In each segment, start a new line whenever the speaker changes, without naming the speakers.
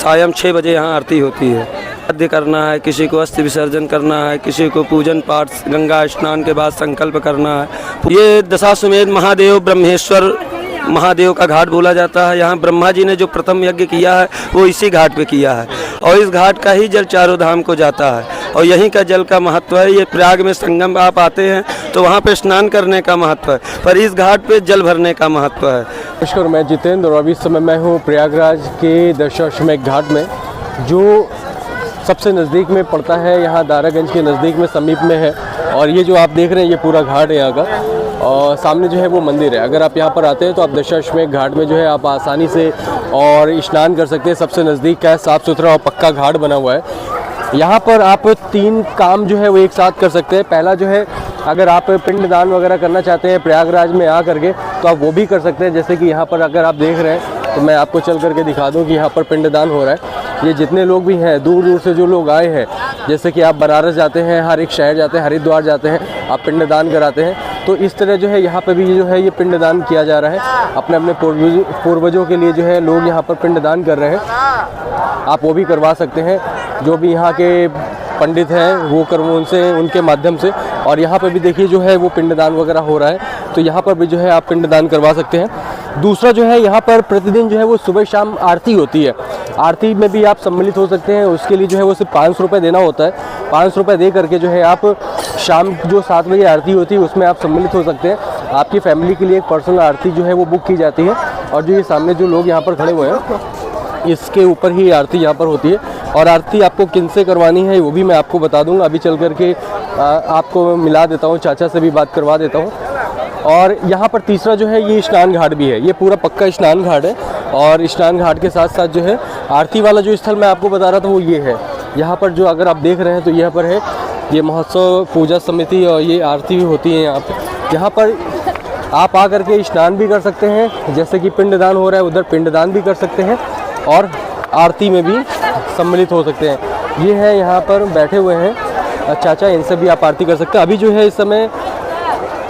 सायं 6 बजे यहाँ आरती होती है। श्राद्ध करना है, किसी को अस्थि विसर्जन करना है, किसी को पूजन पाठ गंगा स्नान के बाद संकल्प करना है। ये दशाश्वमेध महादेव ब्रह्मेश्वर महादेव का घाट बोला जाता है। यहाँ ब्रह्मा जी ने जो प्रथम यज्ञ किया है वो इसी घाट पे किया है और इस घाट का ही जल चारों धाम को जाता है और यहीं का जल का महत्व है। ये प्रयाग में संगम आप आते हैं तो वहाँ पे स्नान करने का महत्व है, पर इस घाट पे जल भरने का महत्व है।
नमस्कार, मैं जितेंद्र और अभी इस समय मैं हूँ प्रयागराज के दशाश्वमेध घाट में, जो सबसे नज़दीक में पड़ता है। यहाँ दारागंज के नज़दीक में समीप में है और ये जो आप देख रहे हैं ये पूरा घाट है यहाँ का और सामने जो है वो मंदिर है। अगर आप यहाँ पर आते हैं तो आप दशाश्वमेध घाट में जो है आप आसानी से और स्नान कर सकते हैं। सबसे नज़दीक का है, साफ़ सुथरा और पक्का घाट बना हुआ है। यहाँ पर आप 3 काम जो है वो एक साथ कर सकते हैं। पहला जो है, अगर आप पिंडदान वगैरह करना चाहते हैं प्रयागराज में आ करके तो आप वो भी कर सकते हैं। जैसे कि यहाँ पर अगर आप देख रहे हैं तो मैं आपको चल करके दिखा दूँ कि यहाँ पर पिंडदान हो रहा है। ये जितने लोग भी हैं, दूर दूर से जो लोग आए हैं, जैसे कि आप बनारस जाते हैं, हर एक शहर जाते हैं, हरिद्वार जाते हैं, आप पिंडदान कराते हैं, तो इस तरह जो है यहाँ पे भी जो है ये पिंडदान किया जा रहा है। अपने अपने पूर्वजों के लिए जो है लोग यहाँ पर पिंडदान कर रहे हैं। आप वो भी करवा सकते हैं, जो भी यहाँ के पंडित हैं वो उनसे उनके माध्यम से। और यहाँ पे भी देखिए जो है वो पिंडदान वगैरह हो रहा है, तो यहाँ पर भी जो है आप पिंडदान करवा सकते हैं। दूसरा जो है, यहाँ पर प्रतिदिन जो है वो सुबह शाम आरती होती है। आरती में भी आप सम्मिलित हो सकते हैं। उसके लिए जो है वो सिर्फ 500 रुपये देना होता है। 500 रुपये दे करके जो है आप शाम जो 7 बजे आरती होती है उसमें आप सम्मिलित हो सकते हैं। आपकी फैमिली के लिए एक पर्सनल आरती जो है वो बुक की जाती है और जो ये सामने जो लोग यहाँ पर खड़े हुए हैं इसके ऊपर ही आरती यहाँ पर होती है। और आरती आपको किन से करवानी है वो भी मैं आपको बता दूंगा। अभी चल करके आपको मिला देता हूँ, चाचा से भी बात करवा देता हूँ। और यहाँ पर तीसरा जो है ये स्नान घाट भी है। ये पूरा पक्का स्नान घाट है और स्नान घाट के साथ साथ जो है आरती वाला जो स्थल मैं आपको बता रहा था वो ये है। यहाँ पर जो अगर आप देख रहे हैं तो यहाँ पर है ये महोत्सव पूजा समिति और ये आरती भी होती है यहाँ पर। यहाँ पर आप आ करके स्नान भी कर सकते हैं, जैसे कि पिंडदान हो रहा है उधर पिंडदान भी कर सकते हैं और आरती में भी सम्मिलित हो सकते हैं। ये है यहाँ पर बैठे हुए हैं चाचा, इनसे भी आप आरती कर सकते हैं। अभी जो है इस समय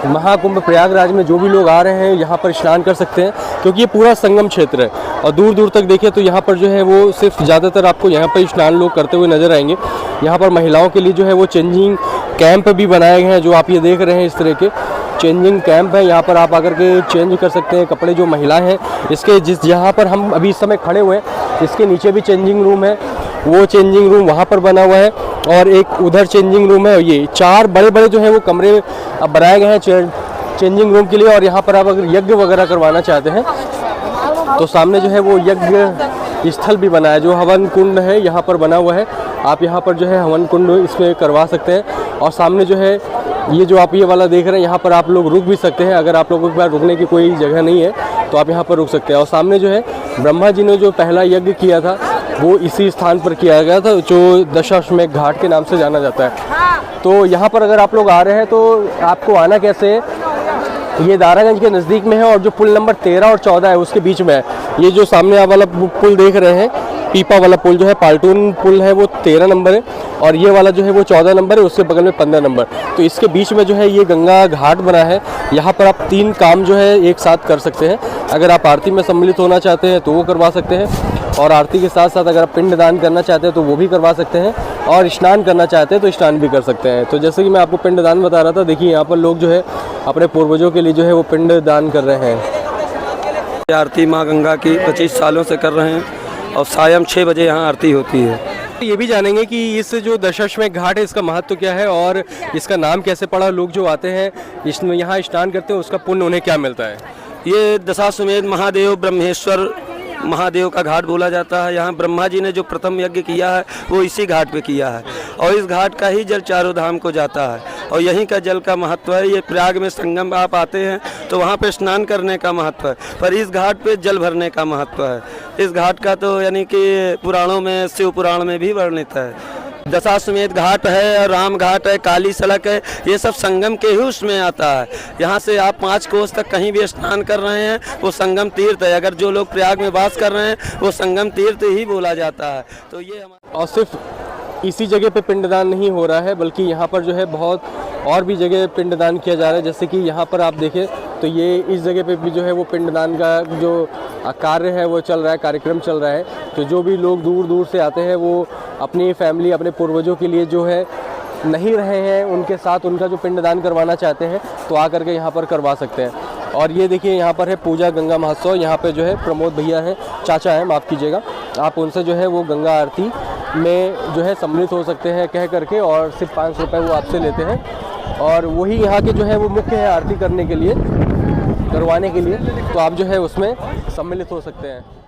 महाकुंभ प्रयागराज में जो भी लोग आ रहे हैं यहाँ पर स्नान कर सकते हैं, क्योंकि ये पूरा संगम क्षेत्र है और दूर दूर तक देखें तो यहाँ पर जो है वो सिर्फ ज़्यादातर आपको यहाँ पर स्नान लोग करते हुए नजर आएंगे। यहाँ पर महिलाओं के लिए जो है वो चेंजिंग कैंप भी बनाए गए हैं, जो आप ये देख रहे हैं इस तरह के चेंजिंग कैंप है। यहाँ पर आप आकर के चेंज कर सकते हैं कपड़े। जो महिलाएं हैं इसके जहाँ पर हम अभी इस समय खड़े हुए हैं इसके नीचे भी चेंजिंग रूम है, वो चेंजिंग रूम वहाँ पर बना हुआ है और एक उधर चेंजिंग रूम है। ये 4 बड़े बड़े जो है वो कमरे अब बनाए गए हैं चेंजिंग रूम के लिए। और यहाँ पर आप अगर यज्ञ वगैरह करवाना चाहते हैं तो सामने जो है वो यज्ञ स्थल भी बना है, जो हवन कुंड है यहाँ पर बना हुआ है। आप यहाँ पर जो है हवन कुंड इसमें करवा सकते हैं। और सामने जो है ये जो आप ये वाला देख रहे हैं यहाँ पर आप लोग रुक भी सकते हैं। अगर आप लोगों के पास रुकने की कोई जगह नहीं है तो आप यहाँ पर रुक सकते हैं। और सामने जो है ब्रह्मा जी ने जो पहला यज्ञ किया था वो इसी स्थान पर किया गया था, जो दशाश्वमेध घाट के नाम से जाना जाता है। तो यहाँ पर अगर आप लोग आ रहे हैं तो आपको आना कैसे है, ये दारागंज के नज़दीक में है और जो पुल नंबर 13 और 14 है उसके बीच में है। ये जो सामने आप वाला पुल देख रहे हैं, पीपा वाला पुल जो है, पाल्टून पुल है, वो 13 नंबर है और ये वाला जो है वो 14 नंबर है, उसके बगल में 15 नंबर। तो इसके बीच में जो है ये गंगा घाट बना है। यहाँ पर आप 3 काम जो है एक साथ कर सकते हैं। अगर आप आरती में सम्मिलित होना चाहते हैं तो वो करवा सकते हैं और आरती के साथ साथ अगर आप पिंडदान करना चाहते हैं तो वो भी करवा सकते हैं और स्नान करना चाहते हैं तो स्नान भी कर सकते हैं। तो जैसे कि मैं आपको पिंडदान बता रहा था, देखिए यहाँ पर लोग जो है अपने पूर्वजों के लिए जो है वो पिंडदान कर रहे हैं।
आरती माँ गंगा की 25 सालों से कर रहे हैं और सायं 6 बजे यहाँ आरती होती है।
ये भी जानेंगे कि इस जो दशाश्वमेध घाट है इसका महत्व क्या है और इसका नाम कैसे पड़ा। लोग जो आते हैं इसमें यहाँ स्नान करते हैं उसका पुण्य उन्हें क्या मिलता है।
ये दशाश्वमेध महादेव ब्रह्मेश्वर महादेव का घाट बोला जाता है। यहाँ ब्रह्मा जी ने जो प्रथम यज्ञ किया है वो इसी घाट पे किया है और इस घाट का ही जल चारों धाम को जाता है और यहीं का जल का महत्व है। ये प्रयाग में संगम आप आते हैं तो वहाँ पे स्नान करने का महत्व है, पर इस घाट पे जल भरने का महत्व है। इस घाट का तो यानी कि पुराणों में, शिव पुराण में भी वर्णित है। दशाश्वमेध घाट है, राम घाट है, काली सड़क है, ये सब संगम के ही उसमें आता है। यहाँ से आप 5 कोस तक कहीं भी स्नान कर रहे हैं वो संगम तीर्थ है। अगर जो लोग प्रयाग में वास कर रहे हैं वो संगम तीर्थ ही बोला जाता है। तो ये
और सिर्फ इसी जगह पे पिंडदान नहीं हो रहा है, बल्कि यहाँ पर जो है बहुत और भी जगह पिंडदान किया जा रहा है। जैसे कि यहाँ पर आप देखें तो ये इस जगह पे भी जो है वो पिंडदान का जो कार्य है वो चल रहा है, कार्यक्रम चल रहा है। तो जो भी लोग दूर दूर से आते हैं वो अपनी फैमिली, अपने पूर्वजों के लिए जो है नहीं रहे हैं उनके साथ उनका जो पिंडदान करवाना चाहते हैं तो आकर के यहाँ पर करवा सकते हैं। और ये देखिए यहाँ पर है पूजा गंगा महोत्सव। यहाँ पे जो है प्रमोद भैया हैं, चाचा हैं, माफ़ कीजिएगा, आप उनसे जो है वो गंगा आरती में जो है सम्मिलित हो सकते हैं कह करके, और सिर्फ 500 रुपये वो आपसे लेते हैं। और वही यहाँ के जो है वो मुख्य है आरती करने के लिए, करवाने के लिए, तो आप जो है उसमें सम्मिलित हो सकते हैं।